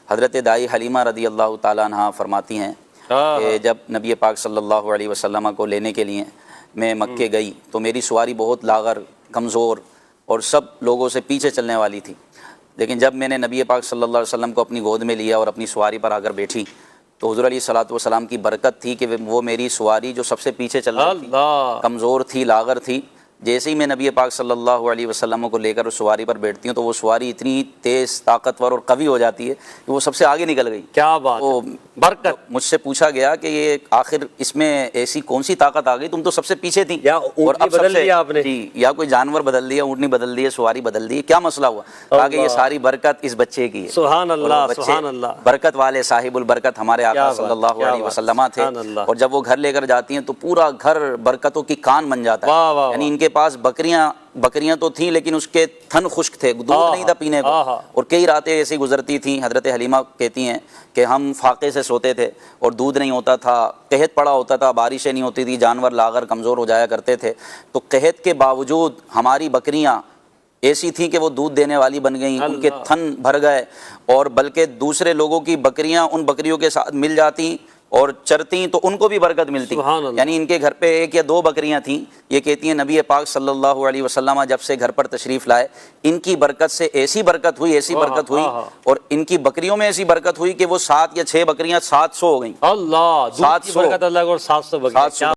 حضرت دائی حلیمہ رضی اللہ تعالیٰ عنہ فرماتی ہیں کہ جب نبی پاک صلی اللہ علیہ وسلم کو لینے کے لیے میں مکے گئی تو میری سواری بہت لاغر، کمزور اور سب لوگوں سے پیچھے چلنے والی تھی، لیکن جب میں نے نبی پاک صلی اللہ علیہ وسلم کو اپنی گود میں لیا اور اپنی سواری پر آ کر بیٹھی تو حضور علیہ الصلوۃ والسلام کی برکت تھی کہ وہ میری سواری جو سب سے پیچھے چل رہی تھی، کمزور تھی، لاغر تھی، جیسے ہی میں نبی پاک صلی اللہ علیہ وسلم کو لے کر اس سواری پر بیٹھتی ہوں تو وہ سواری اتنی تیز، طاقتور اور قوی ہو جاتی ہے کہ وہ سب سے آگے نکل گئی۔ کیا بات تو برکت۔ مجھ سے پوچھا گیا کہ یہ آخر اس میں ایسی کون سی طاقت آ گئی، تم تو سب سے پیچھے تھی یا اور اونٹنی اب سب بدل سے دیا آپ نے؟ جی، یا کوئی جانور بدل دیا، اونٹنی بدل دی، سواری بدل دی، کیا مسئلہ ہوا؟ کہا کہ یہ ساری برکت اس بچے کی ہے۔ سبحان اور وہ اللہ، بچے سبحان اللہ، برکت والے، صاحب البرکت ہمارے آقا صلی اللہ علیہ وسلم تھے، اور جب وہ گھر لے کر جاتی ہیں تو پورا گھر برکتوں کی کان بن جاتا ہے۔ یعنی ان کے پاس بکریاں تو تھیں لیکن اس کے تھن خشک تھے، دودھ نہیں تھا پینے کو، اور کئی راتیں ایسی گزرتی تھیں۔ حضرت حلیمہ کہتی ہیں کہ ہم فاقے سے سوتے تھے اور دودھ نہیں ہوتا تھا، قحط پڑا ہوتا تھا، بارشیں نہیں ہوتی تھی، جانور لاغر کمزور ہو جایا کرتے تھے، تو قحط کے باوجود ہماری بکریاں ایسی تھیں کہ وہ دودھ دینے والی بن گئیں، ان کے تھن بھر گئے، اور بلکہ دوسرے لوگوں کی بکریاں ان بکریوں کے ساتھ مل جاتی اور چرتی تو ان کو بھی برکت ملتی۔ یعنی ان کے گھر پہ ایک یا دو بکریاں تھیں، یہ کہتی ہیں نبی پاک صلی اللہ علیہ وسلم جب سے گھر پر تشریف لائے ان کی برکت سے ایسی برکت ہوئی، ایسی برکت ہوئی، اور ان کی بکریوں میں ایسی برکت ہوئی کہ وہ 7 یا 6 بکریاں 700 ہو گئیں۔ اللہ، دودھ کی برکت اللہ کو، اور 700 بکریاں۔